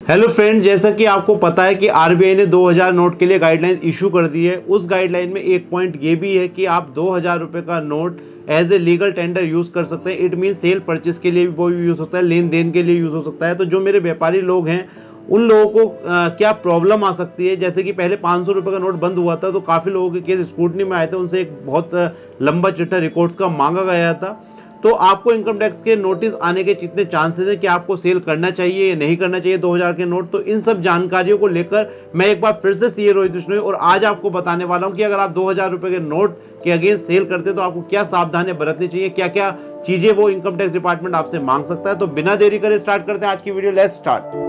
Hello friends, जैसा कि आपको पता है कि आरबीआई ने 2000 नोट के लिए गाइडलाइन इशू कर दी है। उस गाइडलाइन में एक पॉइंट ये भी है कि आप 2000 रुपये का note as a legal tender use कर सकते हैं। इट मीन सेल परचेज के लिए भी वो यूज़ होता है, लेन देन के लिए यूज़ हो सकता है। तो जो मेरे व्यापारी लोग हैं उन लोगों को क्या प्रॉब्लम आ सकती है, जैसे कि पहले 500 रुपये का नोट बंद हुआ था तो काफ़ी लोगों के केस स्क्रूटनी में आए थे, उनसे एक बहुत लंबा चिट्ठा रिकॉर्ड्स का मांगा गया था। तो आपको इनकम टैक्स के नोटिस आने के कितने चांसेस है कि आपको सेल करना चाहिए या नहीं करना चाहिए 2000 के नोट, तो इन सब जानकारियों को लेकर मैं एक बार फिर से सीए रोहित बिश्नोई और आज आपको बताने वाला हूं कि अगर आप 2000 रुपये के नोट के अगेंस्ट सेल करते हैं तो आपको क्या सावधानियां बरतनी चाहिए, क्या क्या चीजें वो इनकम टैक्स डिपार्टमेंट आपसे मांग सकता है। तो बिना देरी करे स्टार्ट करते हैं आज की वीडियो। Let's start.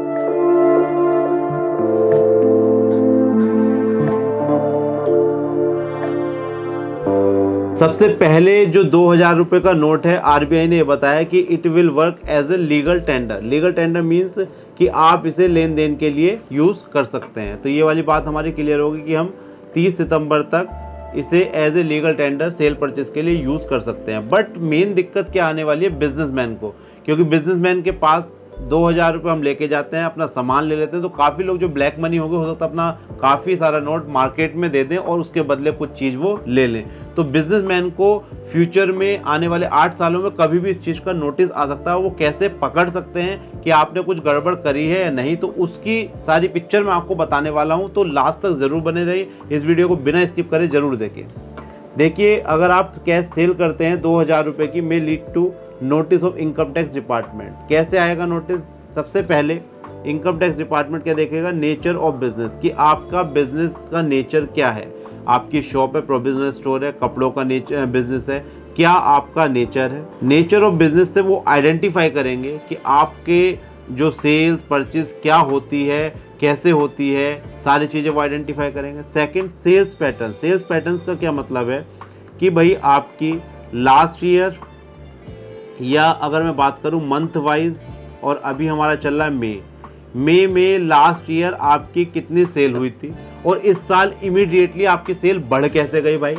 सबसे पहले जो 2000 रुपये का नोट है, आरबीआई ने बताया कि it will work as a legal tender. Legal tender means कि आप इसे लेन देन के लिए यूज़ कर सकते हैं। तो ये वाली बात हमारी क्लियर होगी कि हम 30 सितंबर तक इसे as a legal tender sale purchase के लिए यूज़ कर सकते हैं। बट मेन दिक्कत क्या आने वाली है बिजनेसमैन को, क्योंकि बिजनेसमैन के पास 2000 रुपये हम लेके जाते हैं, अपना सामान ले लेते हैं, तो काफ़ी लोग जो ब्लैक मनी होंगे हो सकता है अपना काफ़ी सारा नोट मार्केट में दे दें और उसके बदले कुछ चीज़ वो ले लें। तो बिजनेसमैन को फ्यूचर में आने वाले 8 सालों में कभी भी इस चीज़ का नोटिस आ सकता है। वो कैसे पकड़ सकते हैं कि आपने कुछ गड़बड़ करी है या नहीं, तो उसकी सारी पिक्चर मैं आपको बताने वाला हूँ। तो लास्ट तक ज़रूर बने रहिए, इस वीडियो को बिना स्किप करे ज़रूर देखिए। अगर आप कैश सेल करते हैं 2000 रुपये की, may lead to notice of income tax department. कैसे आएगा नोटिस? सबसे पहले इनकम टैक्स डिपार्टमेंट क्या देखेगा? नेचर ऑफ बिजनेस, कि आपका बिजनेस का नेचर क्या है। आपकी शॉप है, प्रोविजनल स्टोर है, कपड़ों का नेचर बिजनेस है, क्या आपका नेचर है। नेचर ऑफ बिजनेस से वो आइडेंटिफाई करेंगे कि आपके जो सेल्स परचेज क्या होती है, कैसे होती है, सारी चीज़ें वो आइडेंटिफाई करेंगे। Second, sales pattern. Sales patterns का क्या मतलब है कि भाई आपकी लास्ट ईयर, या अगर मैं बात करूं मंथ वाइज, और अभी हमारा चल रहा है मई में लास्ट ईयर आपकी कितनी सेल हुई थी और इस साल इमीडिएटली आपकी सेल बढ़ कैसे गई भाई,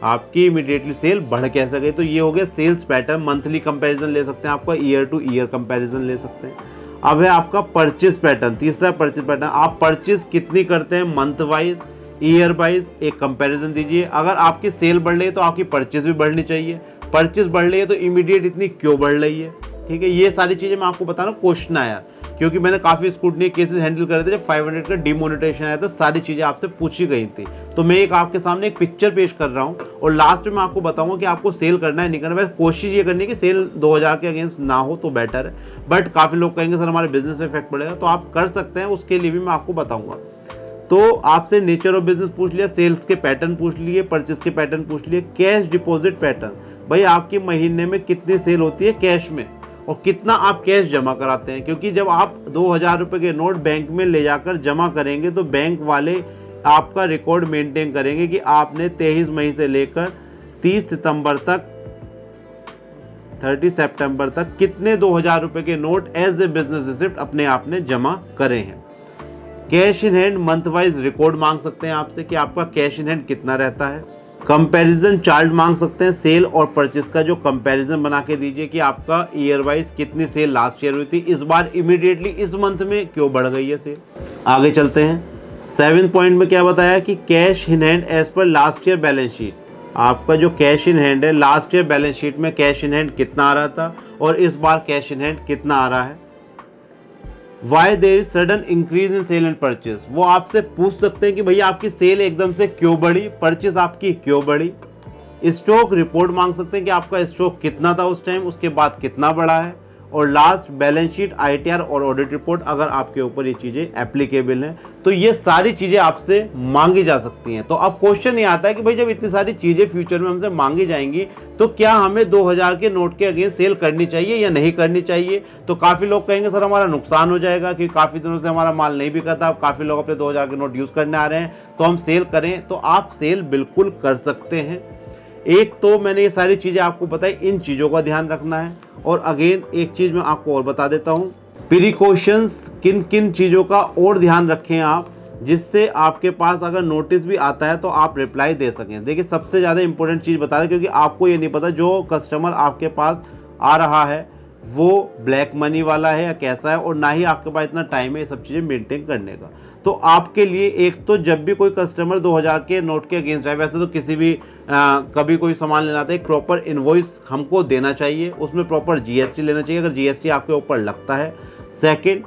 आपकी इमीडिएटली सेल बढ़ कैसे गई। तो ये हो गया सेल्स पैटर्न। मंथली कंपैरिजन ले सकते हैं, आपका ईयर टू ईयर कंपैरिजन ले सकते हैं। अब है आपका परचेज पैटर्न। तीसरा परचेज पैटर्न, आप परचेज कितनी करते हैं मंथ वाइज, ईयर वाइज, एक कंपैरिजन दीजिए। अगर आपकी सेल बढ़ रही है तो आपकी परचेज भी बढ़नी चाहिए। परचेज बढ़ रही है तो इमीडिएट इतनी क्यों बढ़ रही है, ठीक है। ये सारी चीज़ें मैं आपको बता रहा हूँ। क्वेश्चन आया क्योंकि मैंने काफ़ी स्क्रूटनी केसेस हैंडल करे थे, जब 500 का डिमोनेटाइजेशन आया तो सारी चीज़ें आपसे पूछी गई थी। तो मैं एक आपके सामने एक पिक्चर पेश कर रहा हूँ और लास्ट में मैं आपको बताऊंगा कि आपको सेल करना है नहीं करना है। बस कोशिश ये करनी है कि सेल 2000 के अगेंस्ट ना हो तो बेटर है। बट काफ़ी लोग कहेंगे सर हमारे बिजनेस में इफेक्ट पड़ेगा, तो आप कर सकते हैं, उसके लिए भी मैं आपको बताऊँगा। तो आपसे नेचर ऑफ बिजनेस पूछ लिया, सेल्स के पैटर्न पूछ लिए, परचेस के पैटर्न पूछ लिए, कैश डिपॉजिट पैटर्न। भाई आपकी महीने में कितनी सेल होती है कैश में और कितना आप कैश जमा कराते हैं, क्योंकि जब आप 2000 रुपये के नोट बैंक में ले जाकर जमा करेंगे तो बैंक वाले आपका रिकॉर्ड मेंटेन करेंगे कि आपने 23 मई से लेकर 30 सितंबर तक 30 सितंबर तक कितने 2000 रुपये के note as a business receipt अपने आपने जमा करे हैं। Cash in hand month wise record मांग सकते हैं आपसे कि आपका कैश इन हैंड कितना रहता है। कंपैरिजन चार्ट मांग सकते हैं, सेल और परचेस का जो कंपैरिजन बना के दीजिए कि आपका ईयर वाइज कितनी सेल लास्ट ईयर हुई थी, इस बार इमीडिएटली इस मंथ में क्यों बढ़ गई है सेल। आगे चलते हैं। 7 पॉइंट में क्या बताया कि cash in hand as per last year balance sheet. आपका जो कैश इन हैंड है, लास्ट ईयर बैलेंस शीट में कैश इन हैंड कितना आ रहा था और इस बार कैश इन हैंड कितना आ रहा है। Why there is sudden increase in sale and purchase. वो आपसे पूछ सकते हैं कि भैया आपकी सेल एकदम से क्यों बढ़ी, परचेज आपकी क्यों बढ़ी। स्टॉक रिपोर्ट मांग सकते हैं कि आपका स्टॉक कितना था उस टाइम, उसके बाद कितना बढ़ा है। और लास्ट बैलेंस शीट, आईटीआर और ऑडिट रिपोर्ट, अगर आपके ऊपर ये चीज़ें एप्लीकेबल हैं तो ये सारी चीज़ें आपसे मांगी जा सकती हैं। तो अब क्वेश्चन ये आता है कि भाई जब इतनी सारी चीज़ें फ्यूचर में हमसे मांगी जाएंगी तो क्या हमें 2000 के नोट के अगेंस्ट सेल करनी चाहिए या नहीं करनी चाहिए। तो काफ़ी लोग कहेंगे सर हमारा नुकसान हो जाएगा क्योंकि काफ़ी दिनों से हमारा माल नहीं बिका था, काफ़ी लोग अपने 2000 के नोट यूज़ करने आ रहे हैं, तो हम सेल करें। तो आप सेल बिल्कुल कर सकते हैं। एक तो मैंने ये सारी चीज़ें आपको बताई, इन चीज़ों का ध्यान रखना है। और अगेन एक चीज़ मैं आपको और बता देता हूँ, प्रिकॉशंस किन किन चीज़ों का और ध्यान रखें आप, जिससे आपके पास अगर नोटिस भी आता है तो आप रिप्लाई दे सकें। देखिए सबसे ज़्यादा इंपॉर्टेंट चीज़ बता रहे हैं, क्योंकि आपको ये नहीं पता जो कस्टमर आपके पास आ रहा है वो ब्लैक मनी वाला है या कैसा है, और ना ही आपके पास इतना टाइम है ये सब चीज़ें मेंटेन करने का। तो आपके लिए एक तो जब भी कोई कस्टमर 2000 के नोट के अगेंस्ट है, वैसे तो किसी भी कभी कोई सामान लेना था, एक प्रॉपर इनवॉइस हमको देना चाहिए, उसमें प्रॉपर जीएसटी लेना चाहिए अगर जीएसटी आपके ऊपर लगता है। Second,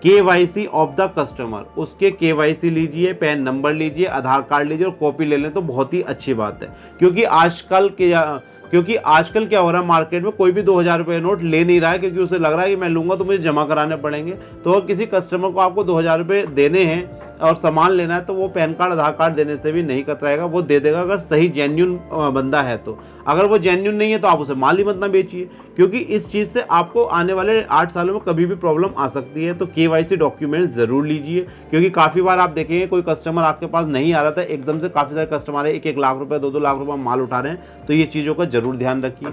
KYC of the customer, उसके केवाईसी लीजिए, पैन नंबर लीजिए, आधार कार्ड लीजिए और कॉपी ले लें तो बहुत ही अच्छी बात है। क्योंकि आजकल क्या हो रहा है, मार्केट में कोई भी 2000 रुपये नोट ले नहीं रहा है, क्योंकि उसे लग रहा है कि मैं लूंगा तो मुझे जमा कराने पड़ेंगे। तो अगर किसी कस्टमर को आपको 2000 रुपये देने हैं और सामान लेना है तो वो पैन कार्ड आधार कार्ड देने से भी नहीं कतराएगा, वो दे देगा अगर सही जेन्युइन बंदा है तो। अगर वो जेन्युइन नहीं है तो आप उसे माल ही मत ना बेचिए, क्योंकि इस चीज़ से आपको आने वाले 8 सालों में कभी भी प्रॉब्लम आ सकती है। तो केवाईसी डॉक्यूमेंट ज़रूर लीजिए, क्योंकि काफ़ी बार आप देखेंगे कोई कस्टमर आपके पास नहीं आ रहा था, एकदम से काफ़ी सारे कस्टमर है 1-1 लाख रुपये 2-2 लाख रुपये माल उठा रहे हैं। तो ये चीज़ों का जरूर ध्यान रखिए।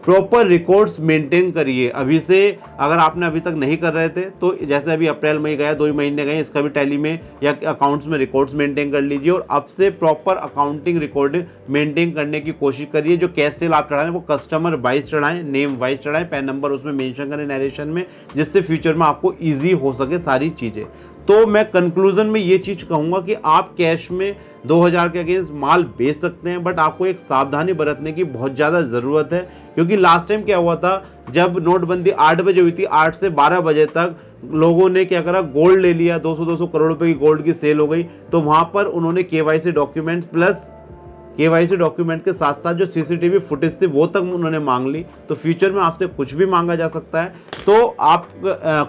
प्रॉपर रिकॉर्ड्स मेंटेन करिए अभी से, अगर आपने अभी तक नहीं कर रहे थे तो जैसे अभी अप्रैल मई गया, 2 महीने गए, इसका भी टैली में या अकाउंट्स में रिकॉर्ड्स मेंटेन कर लीजिए। और अब से प्रॉपर अकाउंटिंग रिकॉर्ड मेंटेन करने की कोशिश करिए। जो कैश सेल आप चढ़ाएं वो कस्टमर वाइज चढ़ाएं, नेम वाइज चढ़ाएं, पैन नंबर उसमें मेंशन करें नरेशन में, जिससे फ्यूचर में आपको ईजी हो सके सारी चीज़ें। तो मैं कंक्लूजन में ये चीज़ कहूँगा कि आप कैश में 2000 के अगेंस्ट माल बेच सकते हैं, बट आपको एक सावधानी बरतने की बहुत ज़्यादा ज़रूरत है। क्योंकि लास्ट टाइम क्या हुआ था, जब नोटबंदी 8 बजे हुई थी, 8 से 12 बजे तक लोगों ने क्या करा, गोल्ड ले लिया, 200-200 करोड़ रुपए की गोल्ड की सेल हो गई। तो वहाँ पर उन्होंने KYC document plus KYC document के साथ साथ जो सीसीटीवी फुटेज थी वो तक उन्होंने मांग ली। तो फ्यूचर में आपसे कुछ भी मांगा जा सकता है। तो आप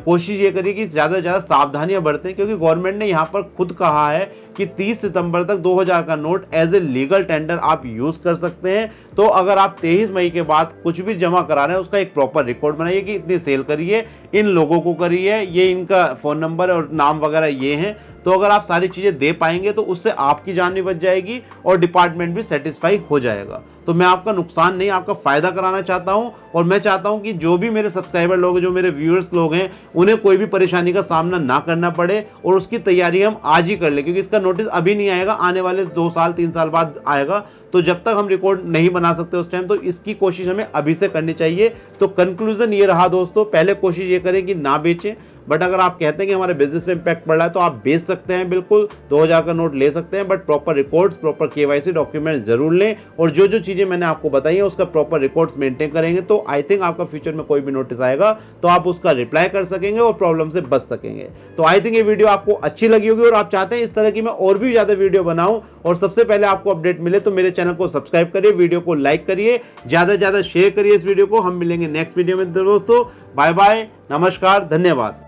कोशिश ये करिए कि ज़्यादा से ज़्यादा सावधानियां बरतें, क्योंकि गवर्नमेंट ने यहाँ पर खुद कहा है कि 30 सितंबर तक 2000 का note as a legal tender आप यूज़ कर सकते हैं। तो अगर आप 23 मई के बाद कुछ भी जमा करा रहे हैं उसका एक प्रॉपर रिकॉर्ड बनाइए कि इतनी सेल करिए, इन लोगों को करिए, ये इनका फ़ोन नंबर और नाम वगैरह ये हैं। तो अगर आप सारी चीज़ें दे पाएंगे तो उससे आपकी जान भी बच जाएगी और डिपार्टमेंट भी सेटिस्फाई हो जाएगा। तो मैं आपका नुकसान नहीं, आपका फ़ायदा कराना चाहता हूं। और मैं चाहता हूं कि जो भी मेरे सब्सक्राइबर लोग, जो मेरे व्यूअर्स लोग हैं, उन्हें कोई भी परेशानी का सामना ना करना पड़े और उसकी तैयारी हम आज ही कर लें, क्योंकि इसका नोटिस अभी नहीं आएगा, आने वाले 2 साल 3 साल बाद आएगा। तो जब तक हम रिकॉर्ड नहीं बना सकते उस टाइम, तो इसकी कोशिश हमें अभी से करनी चाहिए। तो कंक्लूजन ये रहा दोस्तों, पहले कोशिश ये करें कि ना बेचें, बट अगर आप कहते हैं कि हमारे बिजनेस पे इंपैक्ट पड़ रहा है तो आप बेच सकते हैं, बिल्कुल 2000 का नोट ले सकते हैं, but proper records, proper KYC document जरूर लें। और जो जो चीज़ें मैंने आपको बताई है उसका प्रॉपर रिकॉर्ड्स मेंटेन करेंगे तो आई थिंक आपका फ्यूचर में कोई भी नोटिस आएगा तो आप उसका रिप्लाई कर सकेंगे और प्रॉब्लम से बच सकेंगे। तो आई थिंक ये वीडियो आपको अच्छी लगी होगी और आप चाहते हैं इस तरह की मैं और भी ज़्यादा वीडियो बनाऊं और सबसे पहले आपको अपडेट मिले तो मेरे चैनल को सब्सक्राइब करिए, वीडियो को लाइक करिए, ज़्यादा से ज़्यादा शेयर करिए इस वीडियो को। हम मिलेंगे नेक्स्ट वीडियो में दोस्तों। बाय बाय, नमस्कार, धन्यवाद।